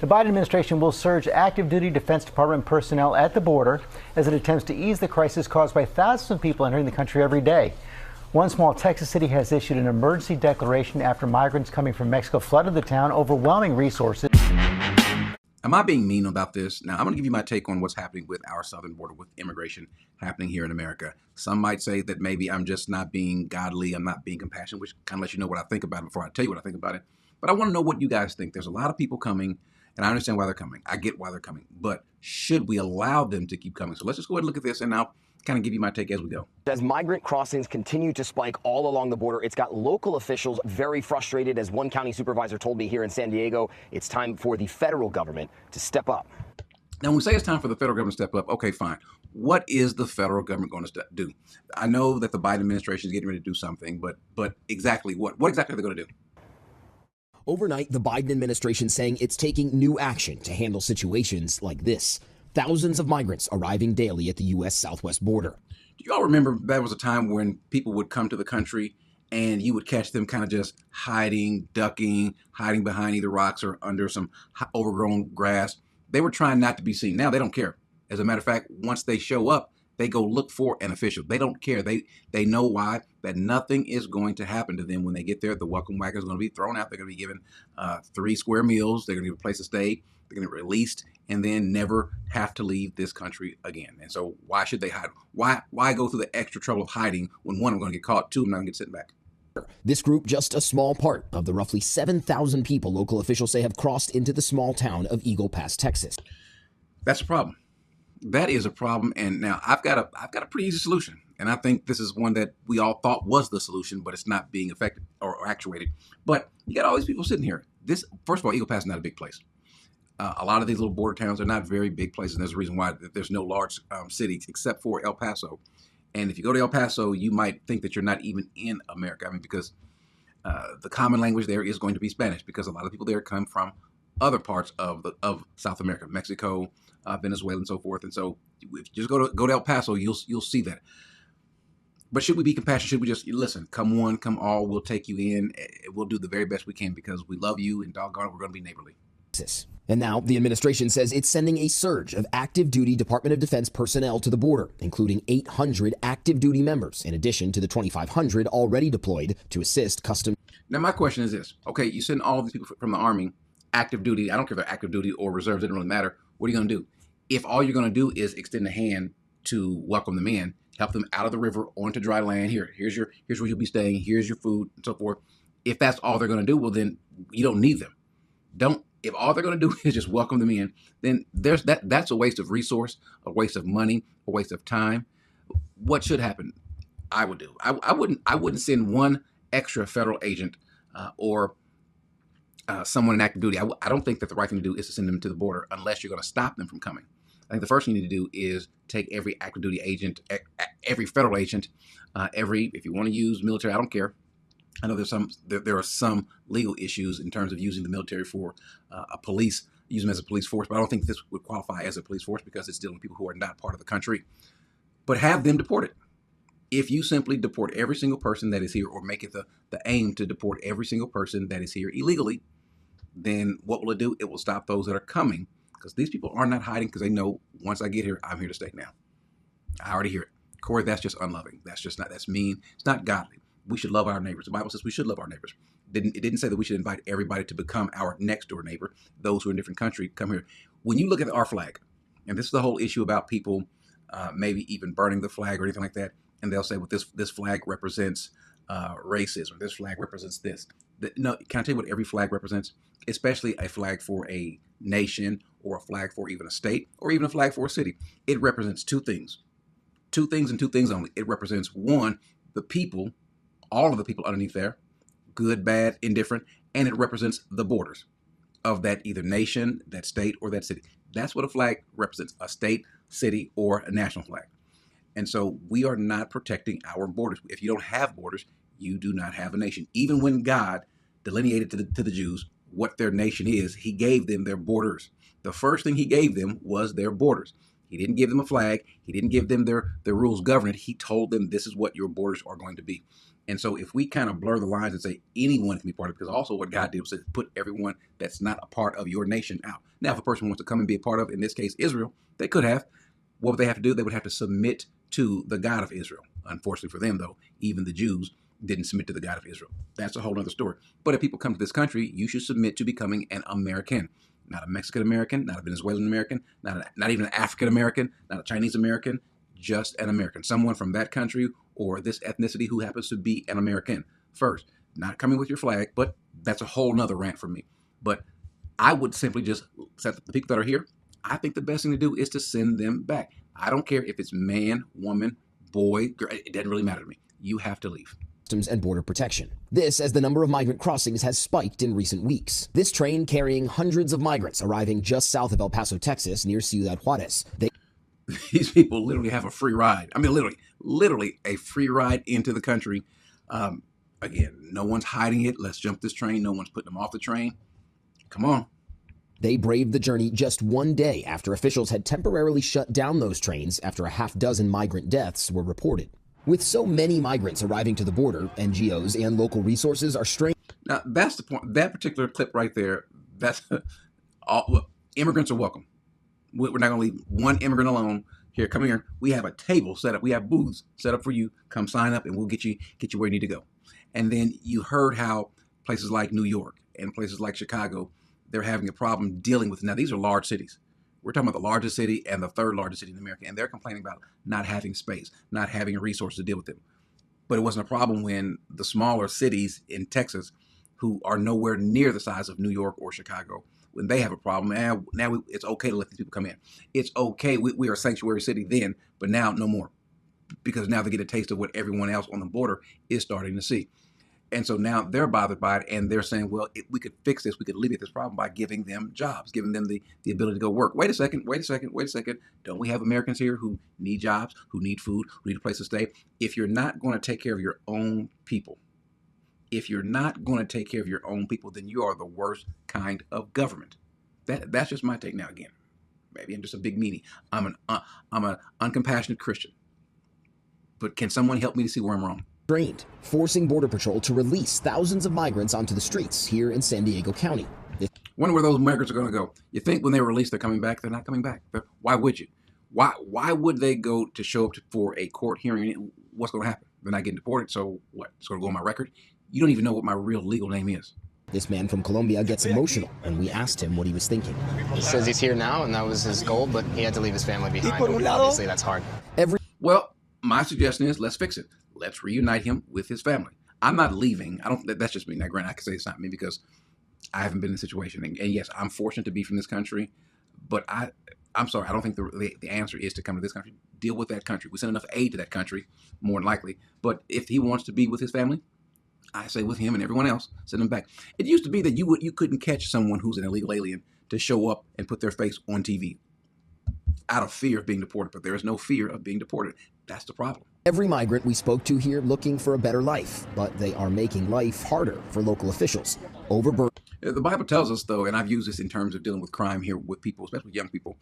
The Biden administration will surge active duty Defense Department personnel at the border as it attempts to ease the crisis caused by thousands of people entering the country every day. One small Texas city has issued an emergency declaration after migrants coming from Mexico flooded the town, overwhelming resources. Am I being mean about this? Now, I'm going to give you my take on what's happening with our southern border with immigration happening here in America. Some might say that maybe I'm just not being godly, I'm not being compassionate, which kind of lets you know what I think about it before I tell you what I think about it. But I want to know what you guys think. There's a lot of people coming, and I understand why they're coming. I get why they're coming. But should we allow them to keep coming? So let's just go ahead and look at this, and I'll kind of give you my take as we go. As migrant crossings continue to spike all along the border, it's got local officials very frustrated. As one county supervisor told me here in San Diego, it's time for the federal government to step up. Now, when we say it's time for the federal government to step up, okay, fine. What is the federal government going to do? I know that the Biden administration is getting ready to do something, but exactly what? What exactly are they going to do? Overnight, the Biden administration saying it's taking new action to handle situations like this. Thousands of migrants arriving daily at the U.S. southwest border. Do you all remember there was a time when people would come to the country and you would catch them kind of just hiding, ducking, hiding behind either rocks or under some overgrown grass? They were trying not to be seen. Now they don't care. As a matter of fact, once they show up, they go look for an official. They don't care. They know why, that nothing is going to happen to them when they get there. The welcome wagon is going to be thrown out. They're going to be given 3 square meals. They're going to get a place to stay. They're going to be released and then never have to leave this country again. And so why should they hide? Why go through the extra trouble of hiding when one, I'm going to get caught, 2, I'm not going to get sent back? This group just a small part of the roughly 7,000 people local officials say have crossed into the small town of Eagle Pass, Texas. That's a problem. That is a problem. And now I've got a pretty easy solution. And I think this is one that we all thought was the solution, but it's not being effective or actuated. But you got all these people sitting here. First of all, Eagle Pass is not a big place. A lot of these little border towns are not very big places. And there's a reason why there's no large cities except for El Paso. And if you go to El Paso, you might think that you're not even in America. I mean, because the common language there is going to be Spanish, because a lot of people there come from other parts of South America, Mexico, Venezuela, and so forth. And so if you just go to El Paso, you'll see that. But should we be compassionate? Should we just listen? Come one, come all. We'll take you in. We'll do the very best we can because we love you, and doggone it, we're going to be neighborly. And now the administration says it's sending a surge of active duty Department of Defense personnel to the border, including 800 active duty members, in addition to the 2,500 already deployed to assist Customs. Now, my question is this. Okay, you send all these people from the Army, active duty. I don't care if they're active duty or reserves. It doesn't really matter. What are you going to do? If all you're going to do is extend a hand to welcome them in, help them out of the river onto dry land. Here's where you'll be staying. Here's your food and so forth. If that's all they're going to do, well, then you don't need them. If all they're going to do is just welcome them in, then that's a waste of resource, a waste of money, a waste of time. What should happen? I would do. I wouldn't send one extra federal agent or someone in active duty. I don't think that the right thing to do is to send them to the border unless you're going to stop them from coming. I think the first thing you need to do is take every active duty agent, every federal agent, if you want to use military, I don't care. I know there are some legal issues in terms of using the military for a police, use them as a police force, but I don't think this would qualify as a police force because it's dealing with people who are not part of the country. But have them deported. If you simply deport every single person that is here, or make it the aim to deport every single person that is here illegally, then what will it do? It will stop those that are coming, because these people are not hiding because they know once I get here, I'm here to stay now. I already hear it. Corey, that's just unloving. That's mean. It's not godly. We should love our neighbors. The Bible says we should love our neighbors. It didn't say that we should invite everybody to become our next door neighbor. Those who are in a different country, come here. When you look at our flag, and this is the whole issue about people maybe even burning the flag or anything like that, and they'll say, well, this flag represents racism. This flag represents this. No, can I tell you what every flag represents? Especially a flag for a nation, or a flag for even a state, or even a flag for a city. It represents 2 things. 2 things and 2 things only. It represents, 1, the people, all of the people underneath there, good, bad, indifferent, and it represents the borders of that either nation, that state, or that city. That's what a flag represents, a state, city, or a national flag. And so we are not protecting our borders. If you don't have borders, you do not have a nation. Even when God delineated to the Jews what their nation is, he gave them their borders. The first thing he gave them was their borders. He didn't give them a flag. He didn't give them their rules governing. He told them this is what your borders are going to be. And so if we kind of blur the lines and say anyone can be part of it, because also what God did was put everyone that's not a part of your nation out. Now, if a person wants to come and be a part of, in this case, Israel, they could have. What would they have to do? They would have to submit to the God of Israel. Unfortunately for them, though, even the Jews didn't submit to the God of Israel. That's a whole other story. But if people come to this country, you should submit to becoming an American. Not a Mexican American, not a Venezuelan American, not even an African American, not a Chinese American, just an American. Someone from that country or this ethnicity who happens to be an American first. Not coming with your flag, but that's a whole nother rant for me. But I would simply just set the people that are here. I think the best thing to do is to send them back. I don't care if it's man, woman, boy, girl, it doesn't really matter to me. You have to leave. Customs and Border Protection. This as the number of migrant crossings has spiked in recent weeks. This train carrying hundreds of migrants arriving just south of El Paso, Texas, near Ciudad Juarez. These people literally have a free ride. I mean, literally a free ride into the country. Again, no one's hiding it. Let's jump this train. No one's putting them off the train. Come on. They braved the journey just one day after officials had temporarily shut down those trains after a half-dozen migrant deaths were reported. With so many migrants arriving to the border, NGOs and local resources are strained. Now, that's the point. That particular clip right there, that's all. Immigrants are welcome. We're not going to leave one immigrant alone. Here, come here. We have a table set up. We have booths set up for you. Come sign up and we'll get you where you need to go. And then you heard how places like New York and places like Chicago, they're having a problem dealing with. Now, these are large cities. We're talking about the largest city and the third largest city in America, and they're complaining about not having space, not having resources to deal with them. But it wasn't a problem when the smaller cities in Texas, who are nowhere near the size of New York or Chicago, when they have a problem, now it's okay to let these people come in. It's okay. We are a sanctuary city then, but now no more, because now they get a taste of what everyone else on the border is starting to see. And so now they're bothered by it, and they're saying, well, we could fix this. We could alleviate this problem by giving them jobs, giving them the ability to go work. Wait a second. Don't we have Americans here who need jobs, who need food, who need a place to stay? If you're not going to take care of your own people, then you are the worst kind of government. That's just my take. Now, again, maybe I'm just a big meanie. I'm an uncompassionate Christian. But can someone help me to see where I'm wrong? Strained, forcing Border Patrol to release thousands of migrants onto the streets here in San Diego County. Wonder where those migrants are going to go. You think when they're released, they're coming back? They're not coming back. Why would you? Why would they go to show up for a court hearing? What's going to happen? They're not getting deported, so what? It's going to go on my record? You don't even know what my real legal name is. This man from Colombia gets emotional when we asked him what he was thinking. He says he's here now, and that was his goal, but he had to leave his family behind. Obviously, that's hard. Well, my suggestion is let's fix it. Let's reunite him with his family. I'm not leaving. That's just me. Now, granted, I can say it's not me because I haven't been in a situation. And yes, I'm fortunate to be from this country, but I'm sorry. I don't think the answer is to come to this country. Deal with that country. We send enough aid to that country, more than likely. But if he wants to be with his family, I say with him and everyone else, send him back. It used to be that you couldn't catch someone who's an illegal alien to show up and put their face on TV out of fear of being deported. But there is no fear of being deported. That's the problem. Every migrant we spoke to here looking for a better life, but they are making life harder for local officials. Overburdened. The Bible tells us, though, and I've used this in terms of dealing with crime here with people, especially young people,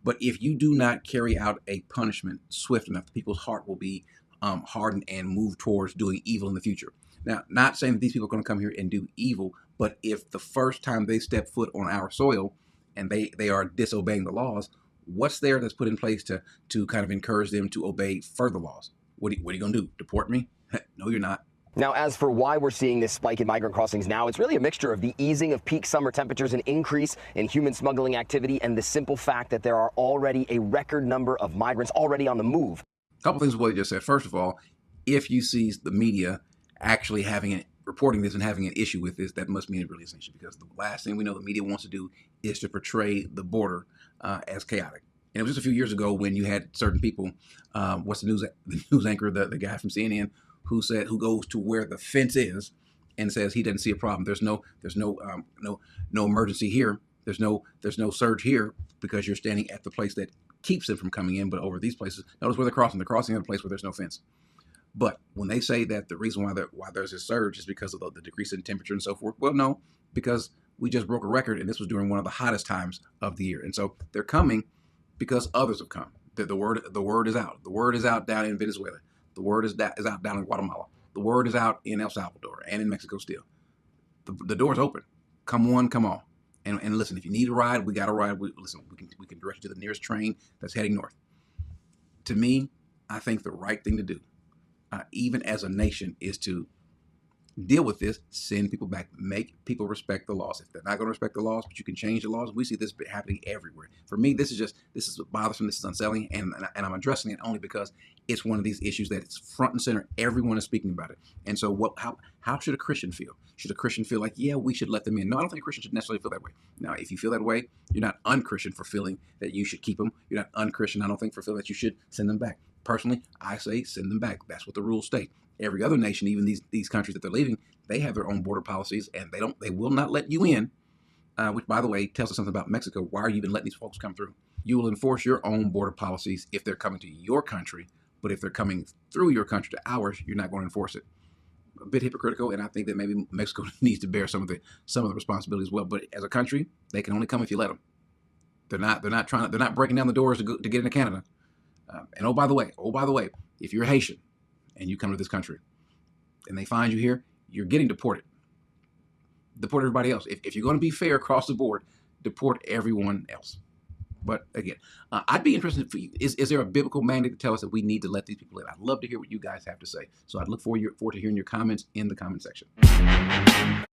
but if you do not carry out a punishment swift enough, the people's heart will be hardened and move towards doing evil in the future. Now, not saying that these people are going to come here and do evil, but if the first time they step foot on our soil and they are disobeying the laws, what's there that's put in place to kind of encourage them to obey further laws? What are you going to do? Deport me? No, you're not. Now, as for why we're seeing this spike in migrant crossings now, it's really a mixture of the easing of peak summer temperatures, an increase in human smuggling activity, and the simple fact that there are already a record number of migrants already on the move. A couple things with what you just said. First of all, if you see the media actually reporting this and having an issue with this, that must mean it really is an issue, because the last thing we know the media wants to do is to portray the border as chaotic. And it was just a few years ago when you had certain people, the news anchor, the guy from CNN, who goes to where the fence is and says he doesn't see a problem. There's no emergency here. There's no surge here because you're standing at the place that keeps them from coming in. But over these places, notice where they're crossing at a place where there's no fence. But when they say that the reason why there's a surge is because of the decrease in temperature and so forth, well, no, because we just broke a record, and this was during one of the hottest times of the year. And so they're coming because others have come. The word is out. The word is out down in Venezuela. The word is out down in Guatemala. The word is out in El Salvador and in Mexico still. The door's open. Come one, come all. And listen, if you need a ride, we got a ride. We can direct you to the nearest train that's heading north. To me, I think the right thing to do, even as a nation, is to deal with this, send people back, make people respect the laws. If they're not going to respect the laws, but you can change the laws, we see this happening everywhere. For me, this is bothersome, this is unsettling, and I'm addressing it only because it's one of these issues that it's front and center. Everyone is speaking about it. And so how should a Christian feel? Should a Christian feel like, yeah, we should let them in? No, I don't think a Christian should necessarily feel that way. Now, if you feel that way, you're not unchristian for feeling that you should keep them. You're not unchristian, I don't think, for feeling that you should send them back. Personally, I say send them back. That's what the rules state. Every other nation, even these countries that they're leaving, they have their own border policies, and they will not let you in, which, by the way, tells us something about Mexico. Why are you even letting these folks come through? You will enforce your own border policies if they're coming to your country, but if they're coming through your country to ours, you're not going to enforce it. A bit hypocritical, and I think that maybe Mexico needs to bear some of the responsibility as well. But as a country, they can only come if you let them. They're not breaking down the doors to get into Canada. And oh by the way, if you're Haitian and you come to this country and they find you here, you're getting deported. Deport everybody else. If you're going to be fair across the board, deport everyone else. But again, I'd be interested for you. Is there a biblical mandate to tell us that we need to let these people in? I'd love to hear what you guys have to say. So I'd look forward to hearing your comments in the comment section.